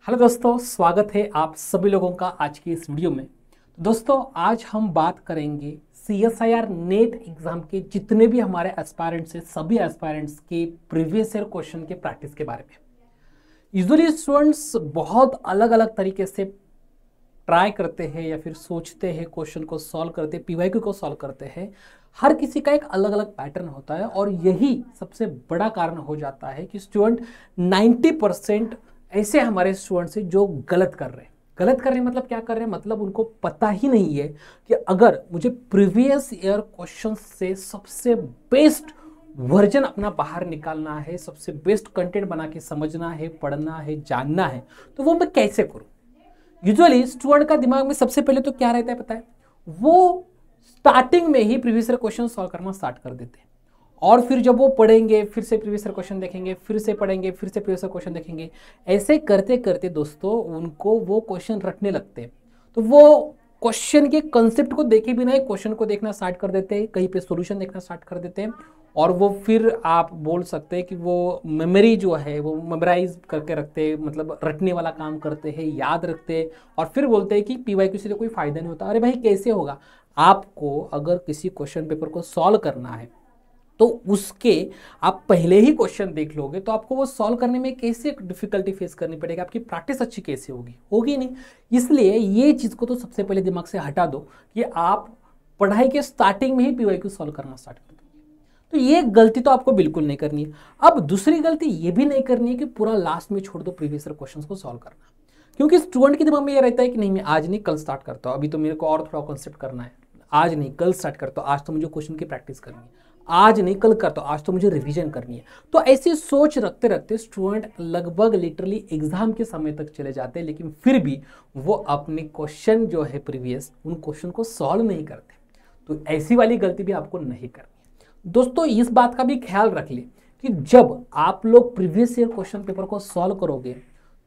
Hello दोस्तों, स्वागत है आप सभी लोगों का आज की इस वीडियो में। तो दोस्तों, आज हम बात करेंगे CSIR नेट एग्जाम के जितने भी हमारे एस्पायरेंट्स हैं, सभी एस्पायरेंट्स के प्रीवियस ईयर क्वेश्चन के प्रैक्टिस के बारे में। यूजुअली स्टूडेंट्स बहुत अलग अलग तरीके से ट्राई करते हैं या फिर सोचते हैं, क्वेश्चन को सॉल्व करते हैं, PYQ को सॉल्व करते हैं। हर किसी का एक अलग अलग पैटर्न होता है और यही सबसे बड़ा कारण हो जाता है कि स्टूडेंट 90% ऐसे हमारे स्टूडेंट्स हैं जो गलत कर रहे हैं। गलत कर रहे हैं मतलब क्या कर रहे हैं? मतलब उनको पता ही नहीं है कि अगर मुझे प्रीवियस ईयर क्वेश्चन से सबसे बेस्ट वर्जन अपना बाहर निकालना है, सबसे बेस्ट कंटेंट बना के समझना है, पढ़ना है, जानना है, तो वो मैं कैसे करूं? यूजुअली स्टूडेंट का दिमाग में सबसे पहले तो क्या रहता है पता है? वो स्टार्टिंग में ही प्रीवियस ईयर क्वेश्चन सॉल्व करना स्टार्ट कर देते हैं और फिर जब वो पढ़ेंगे फिर से प्रीवियस ईयर क्वेश्चन देखेंगे, फिर से पढ़ेंगे, फिर से प्रीवियस ईयर क्वेश्चन देखेंगे। ऐसे करते करते दोस्तों उनको वो क्वेश्चन रटने लगते हैं। तो वो क्वेश्चन के कंसेप्ट को देखे बिना ही क्वेश्चन को देखना स्टार्ट कर देते हैं, कहीं पे सॉल्यूशन देखना स्टार्ट कर देते हैं और वो फिर आप बोल सकते हैं कि वो मेमोरी जो है वो मेमोराइज करके रखते हैं, मतलब रटने वाला काम करते हैं, याद रखते हैं और फिर बोलते हैं कि PYQ से तो कोई फायदा नहीं होता। अरे भाई, कैसे होगा? आपको अगर किसी क्वेश्चन पेपर को सॉल्व करना है तो उसके आप पहले ही क्वेश्चन देख लोगे तो आपको वो सॉल्व करने में कैसे डिफिकल्टी फेस करनी पड़ेगी, आपकी प्रैक्टिस अच्छी कैसे होगी? होगी नहीं। इसलिए ये चीज़ को तो सबसे पहले दिमाग से हटा दो कि आप पढ़ाई के स्टार्टिंग में ही PYQ सॉल्व करना स्टार्ट कर दो। तो ये गलती तो आपको बिल्कुल नहीं करनी है। अब दूसरी गलती ये भी नहीं करनी है कि पूरा लास्ट में छोड़ दो प्रीवियस ईयर क्वेश्चंस को सॉल्व करना, क्योंकि स्टूडेंट के दिमाग में ये रहता है कि नहीं, मैं आज नहीं कल स्टार्ट करता हूँ, अभी तो मेरे को और थोड़ा कॉन्सेप्ट करना है, आज नहीं कल स्टार्ट करता हूँ, आज तो मुझे क्वेश्चन की प्रैक्टिस करनी है, आज नहीं कल करता हूँ, आज तो मुझे रिवीजन करनी है। तो ऐसी सोच रखते रखते स्टूडेंट लगभग लिटरली एग्जाम के समय तक चले जाते हैं, लेकिन फिर भी वो अपने क्वेश्चन जो है प्रीवियस उन क्वेश्चन को सॉल्व नहीं करते। तो ऐसी वाली गलती भी आपको नहीं करनी है। दोस्तों, इस बात का भी ख्याल रख ले कि जब आप लोग प्रीवियस ईयर क्वेश्चन पेपर को सॉल्व करोगे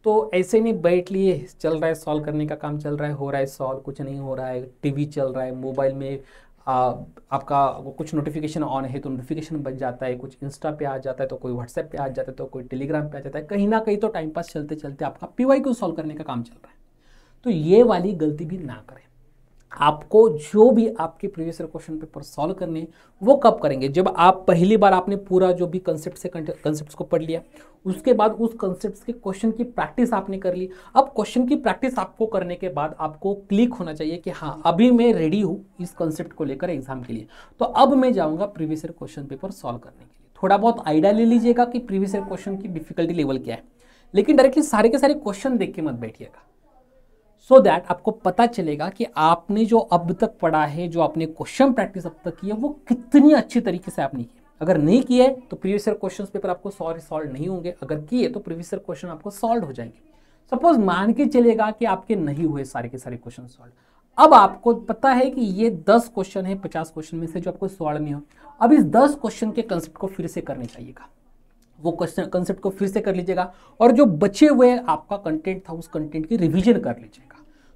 तो ऐसे नहीं बैठ लिए, चल रहा है सॉल्व करने का काम चल रहा है, हो रहा है सॉल्व, कुछ नहीं हो रहा है, टीवी चल रहा है, मोबाइल में आपका कुछ नोटिफिकेशन ऑन है तो नोटिफिकेशन बज जाता है, कुछ इंस्टा पे आ जाता है तो कोई व्हाट्सएप पे आ जाता है तो कोई टेलीग्राम पे आ जाता है, कहीं ना कहीं तो टाइम पास चलते चलते आपका PYQ सॉल्व करने का काम चल रहा है। तो ये वाली गलती भी ना करें। आपको जो भी आपके previous year question paper solve करने वो कब करेंगे? जब आप पहली बार आपने पूरा जो भी कंसेप्ट से कंसेप्ट को पढ़ लिया, उसके बाद उस कंसेप्ट के क्वेश्चन की प्रैक्टिस आपने कर ली। अब क्वेश्चन की प्रैक्टिस आपको करने के बाद आपको क्लिक होना चाहिए कि हाँ, अभी मैं रेडी हूँ इस कंसेप्ट को लेकर एग्जाम के लिए, तो अब मैं जाऊँगा previous year question paper solve करने के लिए। थोड़ा बहुत आइडिया ले लीजिएगा कि प्रीवियस ईयर क्वेश्चन की डिफिकल्टी लेवल क्या है, लेकिन डायरेक्टली सारे के सारे क्वेश्चन देख के मत बैठिएगा। सो दैट आपको पता चलेगा कि आपने जो अब तक पढ़ा है, जो आपने क्वेश्चन प्रैक्टिस अब तक की है, वो कितनी अच्छी तरीके से आपने की है। अगर नहीं किए तो प्रीवियस ईयर क्वेश्चन पेपर आपको सॉल्व नहीं होंगे, अगर किए तो प्रीवियस ईयर क्वेश्चन आपको सॉल्व हो जाएंगे। सपोज मान के चलेगा कि आपके नहीं हुए सारे के सारे क्वेश्चन सॉल्व, अब आपको पता है कि ये 10 क्वेश्चन है 50 क्वेश्चन में से जो आपको सॉल्व नहीं हो। अब इस 10 क्वेश्चन के कंसेप्ट को फिर से करने चाहिएगा, वो क्वेश्चन कंसेप्ट को फिर से कर लीजिएगा और जो बचे हुए आपका कंटेंट था उस कंटेंट की रिवीजन कर लीजिएगा।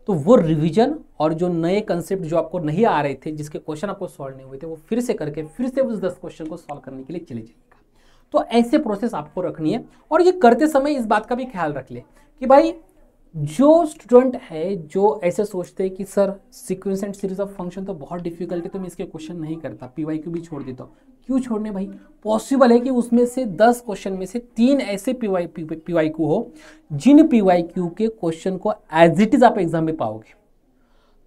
तो वो रिवीजन और जो नए कंसेप्ट जो आपको नहीं आ रहे थे, जिसके क्वेश्चन आपको सॉल्व नहीं हुए थे, वो फिर से करके फिर से उस 10 क्वेश्चन को सॉल्व करने के लिए चले जाइएगा। तो ऐसे प्रोसेस आपको रखनी है और ये करते समय इस बात का भी ख्याल रख ले कि भाई, जो स्टूडेंट है जो ऐसे सोचते हैं कि sir sequence and series of function तो बहुत डिफिकल्ट है तो मैं इसके क्वेश्चन नहीं करता, PYQ भी छोड़ देता हूँ। क्यों छोड़ने भाई? पॉसिबल है कि उसमें से 10 क्वेश्चन में से 3 ऐसे PYQ हो जिन PYQ के क्वेश्चन को एज इट इज आप एग्जाम में पाओगे।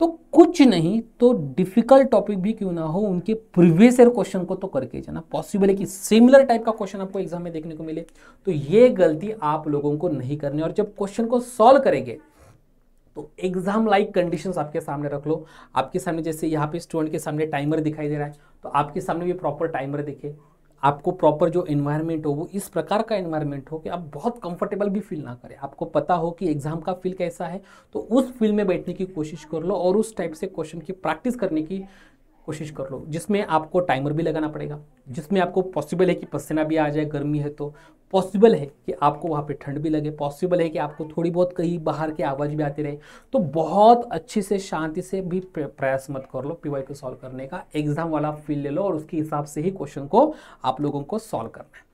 तो कुछ नहीं तो डिफिकल्ट टॉपिक भी क्यों ना हो, उनके प्रीवियस ईयर क्वेश्चन को तो करके जाना। पॉसिबल है कि सिमिलर टाइप का क्वेश्चन आपको एग्जाम में देखने को मिले, तो ये गलती आप लोगों को नहीं करनी। और जब क्वेश्चन को सॉल्व करेंगे तो एग्जाम लाइक कंडीशंस आपके सामने रख लो। आपके सामने जैसे यहाँ पे स्टूडेंट के सामने टाइमर दिखाई दे रहा है, तो आपके सामने भी प्रॉपर टाइमर दिखे, आपको प्रॉपर जो एनवायरनमेंट हो वो इस प्रकार का एनवायरनमेंट हो कि आप बहुत कंफर्टेबल भी फील ना करें। आपको पता हो कि एग्जाम का फील कैसा है, तो उस फील में बैठने की कोशिश कर लो और उस टाइप से क्वेश्चन की प्रैक्टिस करने की कोशिश कर लो, जिसमें आपको टाइमर भी लगाना पड़ेगा, जिसमें आपको पॉसिबल है कि पसीना भी आ जाए, गर्मी है तो पॉसिबल है कि आपको वहाँ पे ठंड भी लगे, पॉसिबल है कि आपको थोड़ी बहुत कहीं बाहर की आवाज़ भी आती रहे। तो बहुत अच्छे से शांति से भी प्रयास मत कर लो PYQ सॉल्व करने का, एग्जाम वाला फील ले लो और उसके हिसाब से ही क्वेश्चन को आप लोगों को सॉल्व करना है।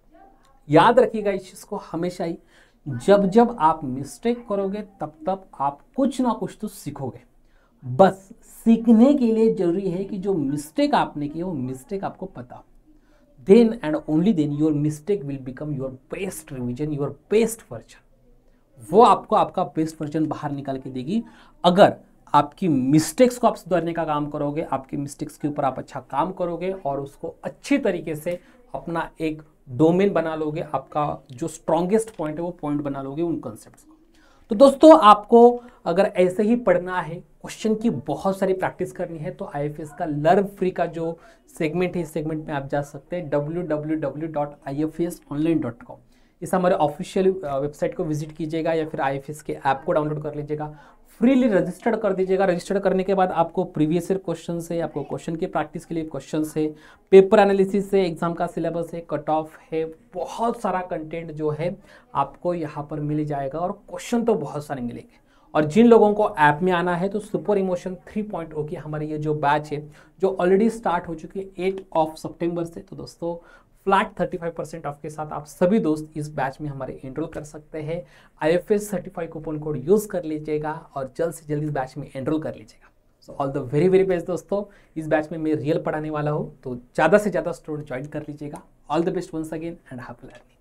याद रखिएगा इस चीज़ को हमेशा ही जब जब आप मिस्टेक करोगे तब तब आप कुछ ना कुछ तो सीखोगे। बस सीखने के लिए जरूरी है कि जो मिस्टेक आपने की वो मिस्टेक आपको पता, then and only then your mistake will become your best revision, your best version. वो आपको आपका बेस्ट वर्जन बाहर निकाल के देगी अगर आपकी मिस्टेक्स को आप सुधारने का काम करोगे, आपकी मिस्टेक्स के ऊपर आप अच्छा काम करोगे और उसको अच्छी तरीके से अपना एक डोमेन बना लोगे, आपका जो स्ट्रॉन्गेस्ट पॉइंट है वो पॉइंट बना लोगे उन कॉन्सेप्ट्स को। तो दोस्तों आपको अगर ऐसे ही पढ़ना है, क्वेश्चन की बहुत सारी प्रैक्टिस करनी है, तो आईएफएस का लर्न फ्री का जो सेगमेंट है, इस सेगमेंट में आप जा सकते हैं www.ifsonline.com। इस हमारे ऑफिशियल वेबसाइट को विजिट कीजिएगा या फिर आईएफएस के ऐप को डाउनलोड कर लीजिएगा, फ्रीली रजिस्टर्ड कर दीजिएगा। रजिस्टर्ड करने के बाद आपको प्रीवियस ईयर क्वेश्चन है, आपको क्वेश्चन की प्रैक्टिस के लिए क्वेश्चन है, पेपर एनालिसिस है, एग्जाम का सिलेबस है, कट ऑफ है, बहुत सारा कंटेंट जो है आपको यहाँ पर मिल जाएगा और क्वेश्चन तो बहुत सारे मिलेंगे। और जिन लोगों को ऐप में आना है तो सुपर इमोशन 3.0 की हमारी ये जो बैच है जो ऑलरेडी स्टार्ट हो चुकी है 8 सितंबर से, तो दोस्तों फ्लैट 35% ऑफ के साथ आप सभी दोस्त इस बैच में हमारे एनरोल कर सकते हैं। IFS certified coupon code use कर लीजिएगा और जल्द से जल्द इस बैच में एनरोल कर लीजिएगा। So all the very very best दोस्तों, इस बैच में मैं रियल पढ़ाने वाला हूँ, तो ज़्यादा से ज़्यादा स्टूडेंट ज्वाइन कर लीजिएगा। All the best once again and happy learning.